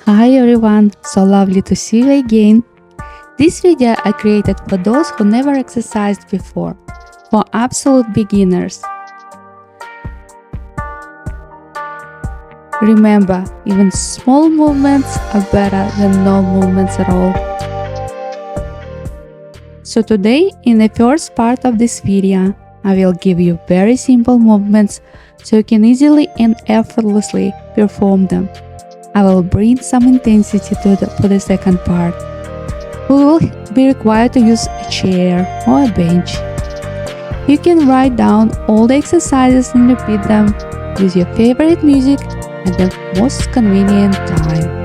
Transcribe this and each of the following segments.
Hi everyone, so lovely to see you again. This video I created for those who never exercised before, for absolute beginners. Remember, even small movements are better than no movements at all. So today, in the first part of this video, I will give you very simple movements so you can easily and effortlessly perform them. I will bring some intensity for the second part. We will be required to use a chair or a bench. You can write down all the exercises and repeat them. Use your favorite music at the most convenient time.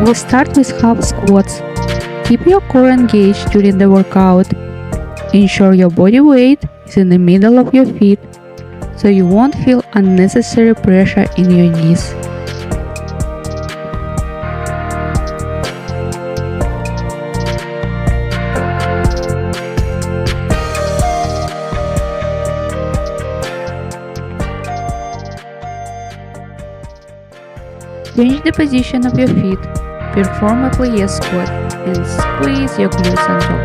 We'll start with half squats. Keep your core engaged during the workout. Ensure your body weight is in the middle of your feet so you won't feel unnecessary pressure in your knees. Change the position of your feet. Perform a plie squat and squeeze your glutes on top.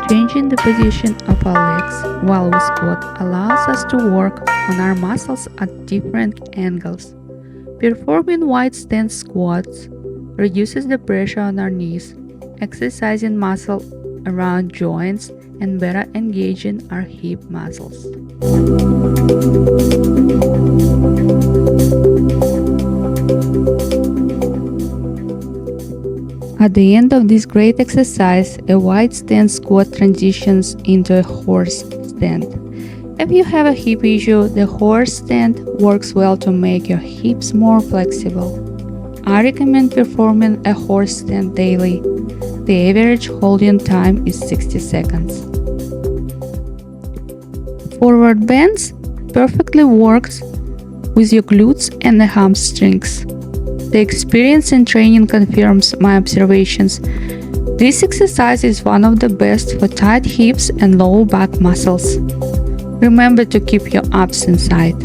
Changing the position of our legs while we squat allows us to work on our muscles at different angles. Performing wide stance squats reduces the pressure on our knees, exercising muscle around joints and better engaging our hip muscles. At the end of this great exercise, a wide stance squat transitions into a horse stand. If you have a hip issue, the horse stand works well to make your hips more flexible. I recommend performing a horse stand daily. The average holding time is 60 seconds. Forward bends perfectly works with your glutes and the hamstrings. The experience in training confirms my observations. This exercise is one of the best for tight hips and low back muscles. Remember to keep your abs inside.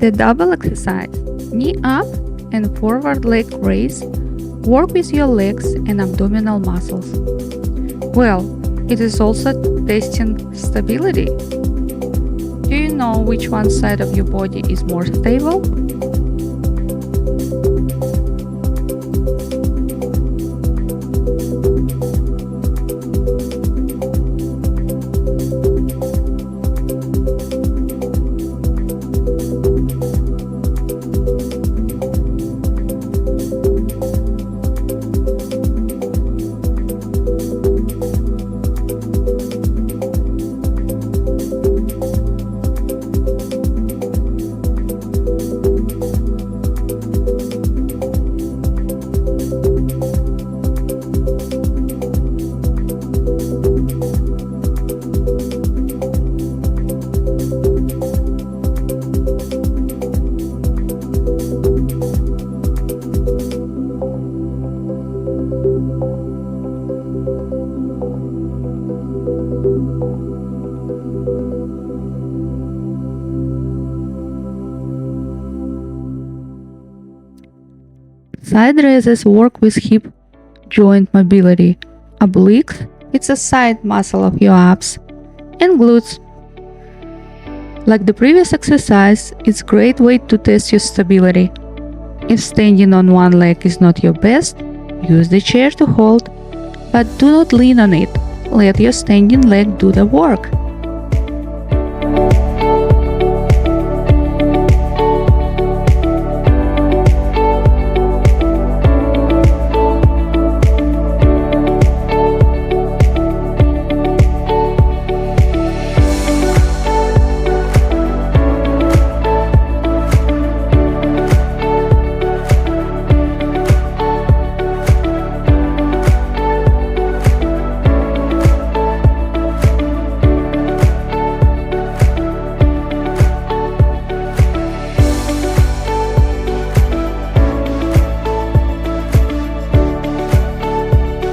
The double exercise, knee up and forward leg raise, work with your legs and abdominal muscles. Well, it is also testing stability. Do you know which one side of your body is more stable? Side raises work with hip joint mobility. Obliques, it's a side muscle of your abs. And glutes. Like the previous exercise, it's a great way to test your stability. If standing on one leg is not your best, use the chair to hold, but do not lean on it. Let your standing leg do the work.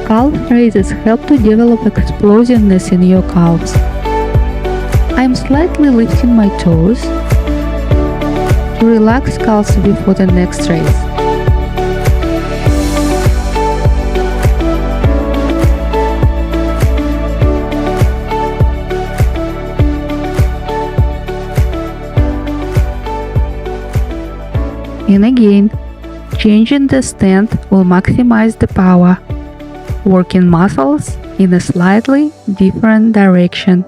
Calf raises help to develop explosiveness in your calves. I am slightly lifting my toes to relax calves before the next raise. And again, changing the stand will maximize the power, working muscles in a slightly different direction.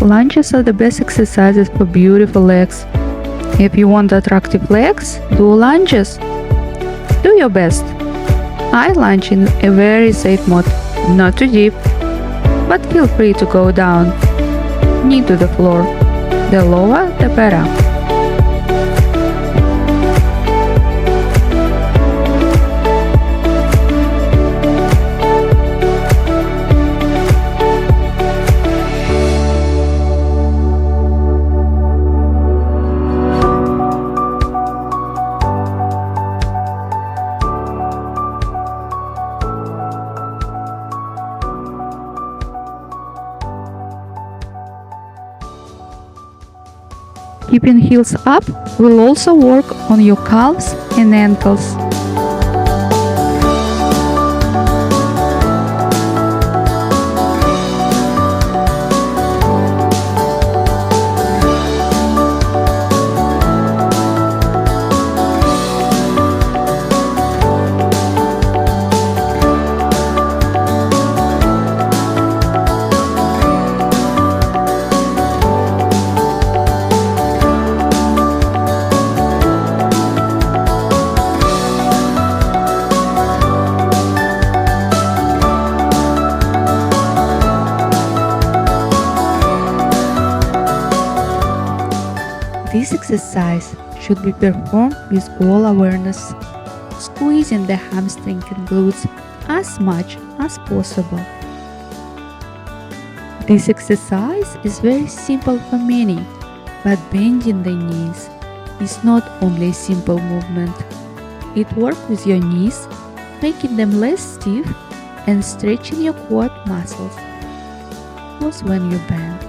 Lunges are the best exercises for beautiful legs. If you want attractive legs, do lunges. Do your best. I lunge in a very safe mode, not too deep, but feel free to go down, knee to the floor. The lower, the better. Keeping heels up will also work on your calves and ankles. This exercise should be performed with all awareness, squeezing the hamstring and glutes as much as possible. This exercise is very simple for many, but bending the knees is not only a simple movement. It works with your knees, making them less stiff and stretching your quad muscles. Pause when you bend.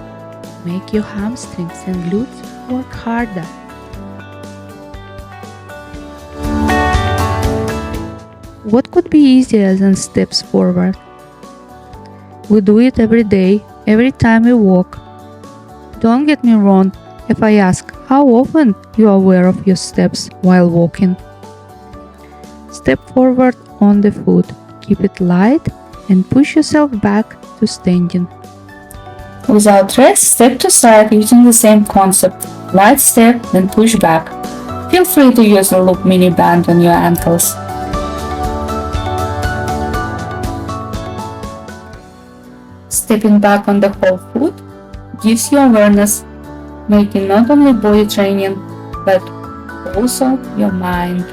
Make your hamstrings and glutes work harder. What could be easier than steps forward? We do it every day, every time we walk. Don't get me wrong if I ask how often you are aware of your steps while walking. Step forward on the foot, keep it light and push yourself back to standing. Without rest, step to side using the same concept. Light step, then push back. Feel free to use a loop mini band on your ankles. Stepping back on the whole foot gives you awareness, making not only body training, but also your mind.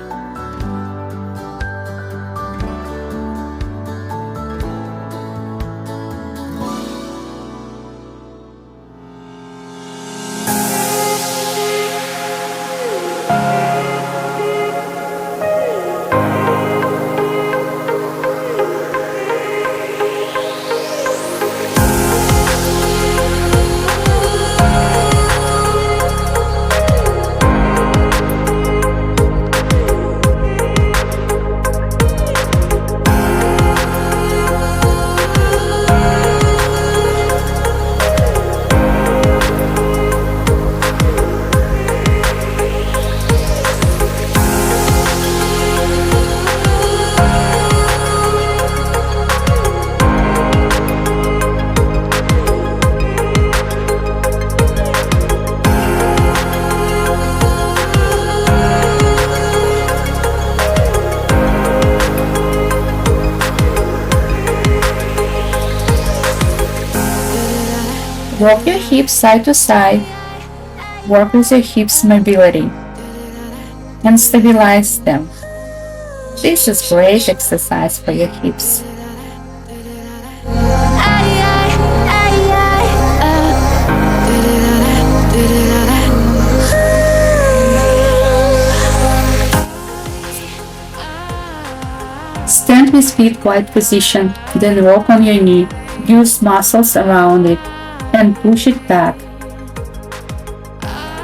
Walk your hips side to side, work with your hips mobility, and stabilize them. This is great exercise for your hips. Stand with feet wide position, then walk on your knee, use muscles around it, and push it back.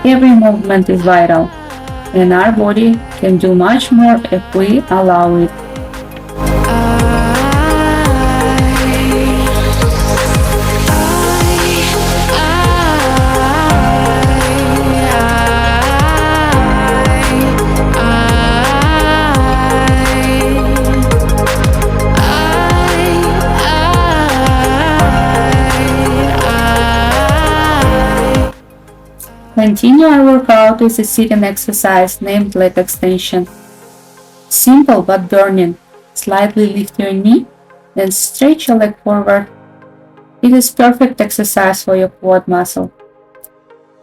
Every movement is vital, and our body can do much more if we allow it. Continue our workout with a sitting exercise named leg extension. Simple but burning. Slightly lift your knee, then stretch your leg forward. It is perfect exercise for your quad muscle.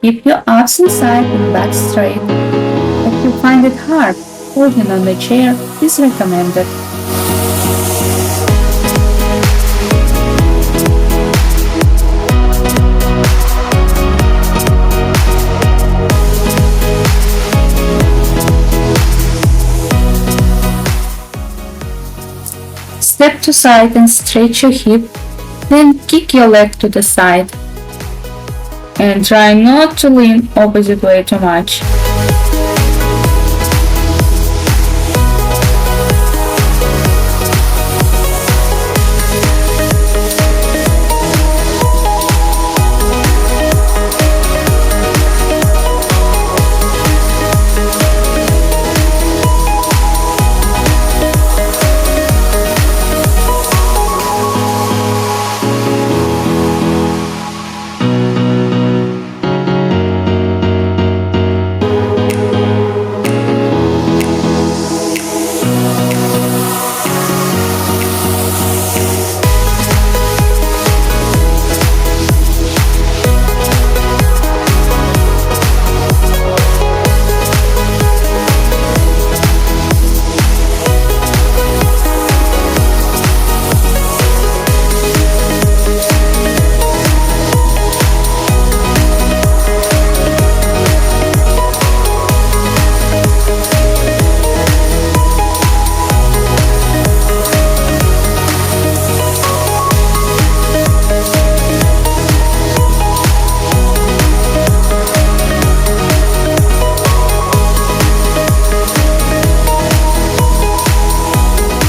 Keep your abs inside and back straight. If you find it hard, holding on the chair is recommended. Step to side and stretch your hip, then kick your leg to the side. And try not to lean opposite way too much.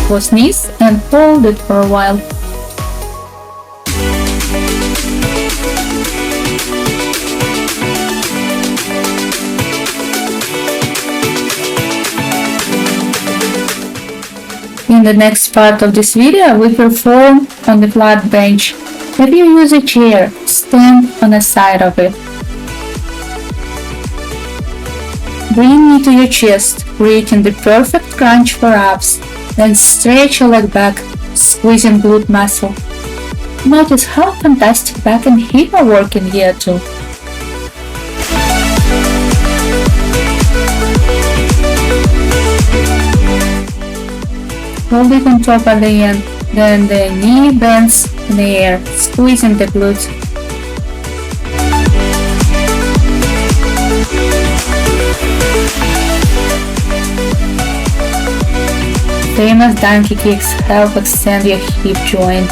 Cross knees and hold it for a while. In the next part of this video, we perform on the flat bench. If you use a chair, stand on the side of it. Bring knee to your chest, creating the perfect crunch for abs. Then stretch your leg back, squeezing glute muscle. Notice how fantastic back and hip are working here too. Hold it on top at the end, then the knee bends in the air, squeezing the glutes. Famous donkey kicks help extend your hip joint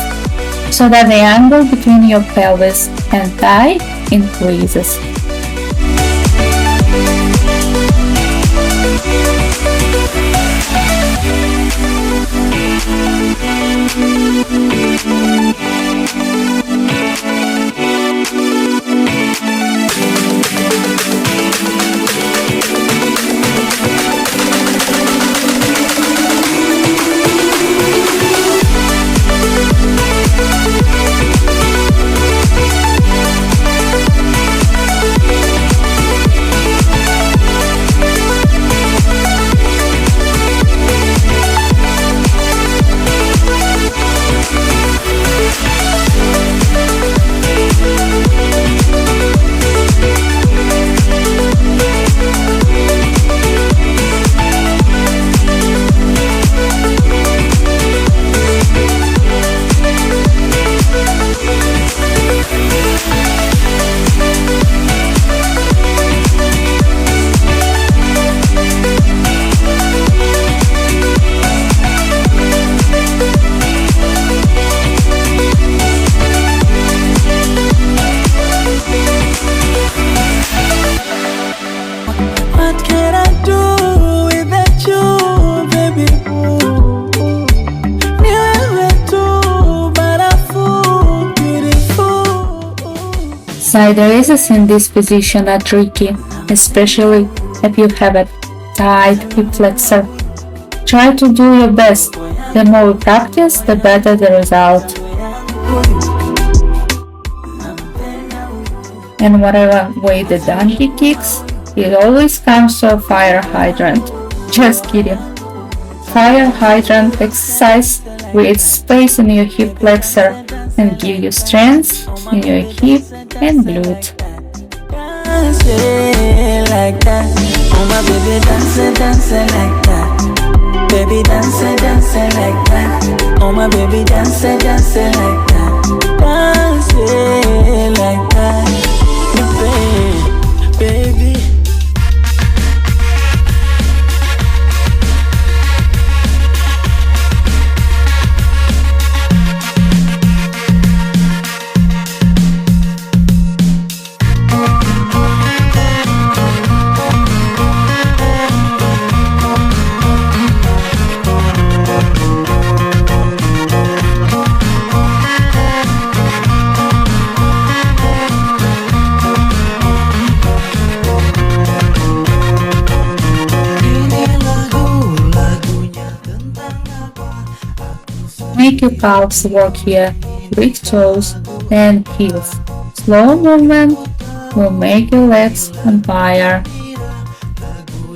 so that the angle between your pelvis and thigh increases. Side raises in this position are tricky, especially if you have a tight hip flexor. Try to do your best. The more you practice, the better the result. And whatever way the donkey kicks, it always comes to a fire hydrant. Just kidding. Fire hydrant exercise creates space in your hip flexor and give you strength in your hip and glute. Dance it like that. Oh my baby, dance it like that. Baby, dance it like that. Oh my baby, dance it like that. Dance it like that. Baby. Make your calves work here, big toes, and heels. Slow movement will make your legs on fire.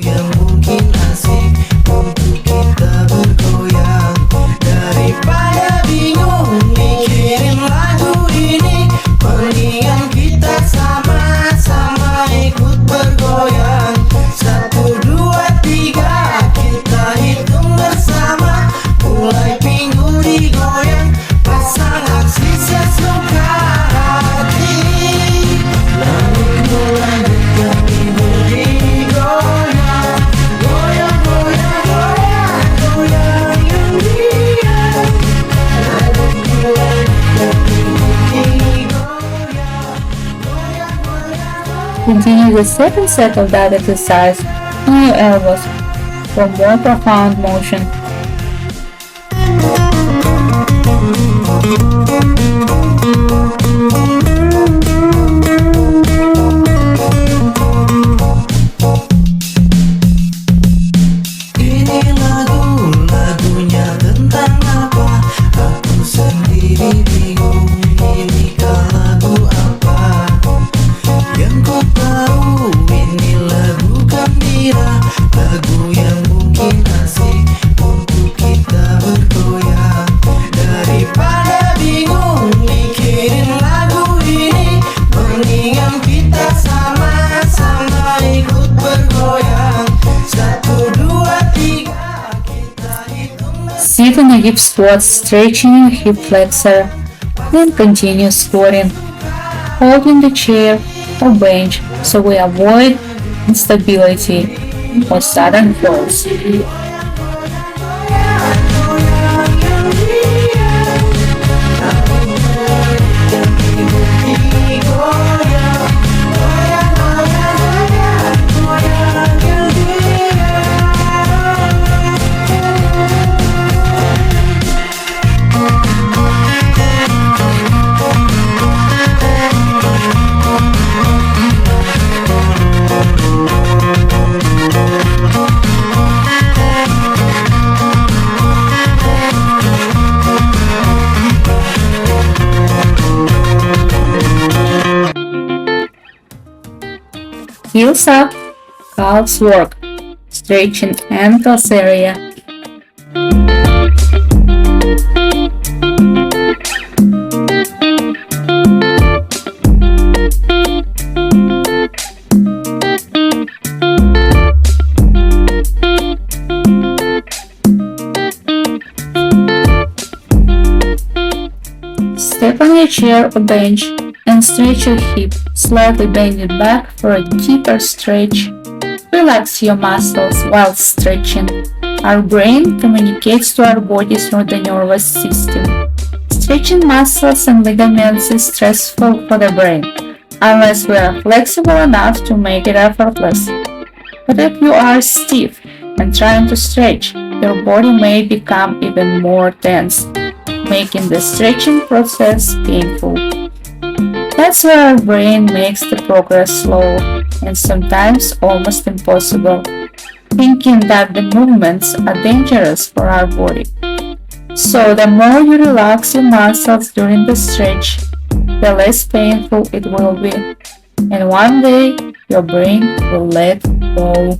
Yang mungkin asik untuk kita bergoyang. Daripada bingung mikirin lagu ini, mendingan kita sama-sama ikut bergoyang. 1, 2, 3 kita hitung bersama. Mulai pinggul digoyang, pasang aksi sesuka hati. Lalu mulai dekat pinggul digoyang. Goyang, goyang, goyang, goyang yang riang. Lalu mulai dekat pinggul digoyang. Goyang, goyang, goyang. Continue the second set of that exercise on your elbows for more profound motion. Ini lagunya tentang apa? Aku sendiri bingung. Inikah lagu apa? Yang ku tahu ini lagu gembira, lagu yang mungkin asik Sit in a deep squat, stretching your hip flexor, then continue squatting, holding the chair or bench so we avoid instability or sudden falls. Heels up, calves work, stretching ankles area. Step on your chair or bench and stretch your hip, slightly bend it back for a deeper stretch. Relax your muscles while stretching. Our brain communicates to our body through the nervous system. Stretching muscles and ligaments is stressful for the brain, unless we are flexible enough to make it effortless. But if you are stiff and trying to stretch, your body may become even more tense, making the stretching process painful. That's why our brain makes the progress slow and sometimes almost impossible, thinking that the movements are dangerous for our body. So the more you relax your muscles during the stretch, the less painful it will be. And one day, your brain will let go.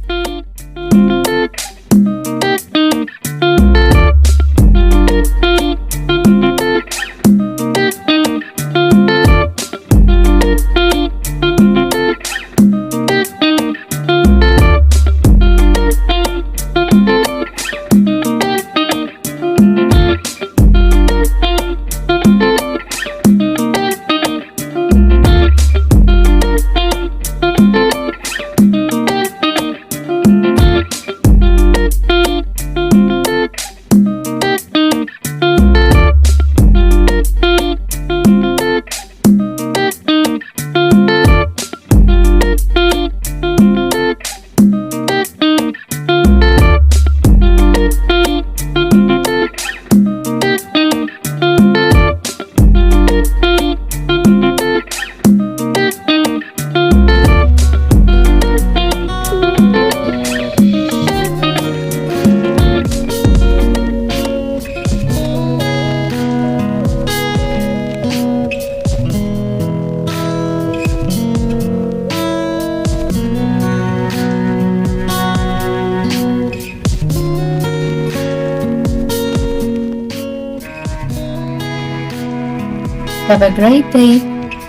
Have a great day.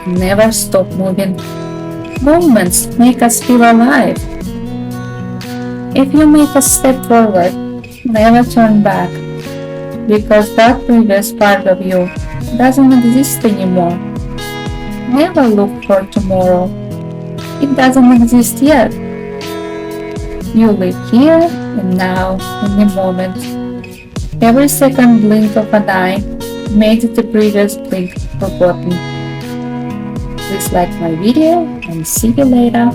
Never stop moving. Movements make us feel alive. If you make a step forward, never turn back, because that previous part of you doesn't exist anymore. Never look for tomorrow. It doesn't exist yet. You live here and now in the moment. Every second blink of an eye made the previous blink forgotten. Please like my video and see you later.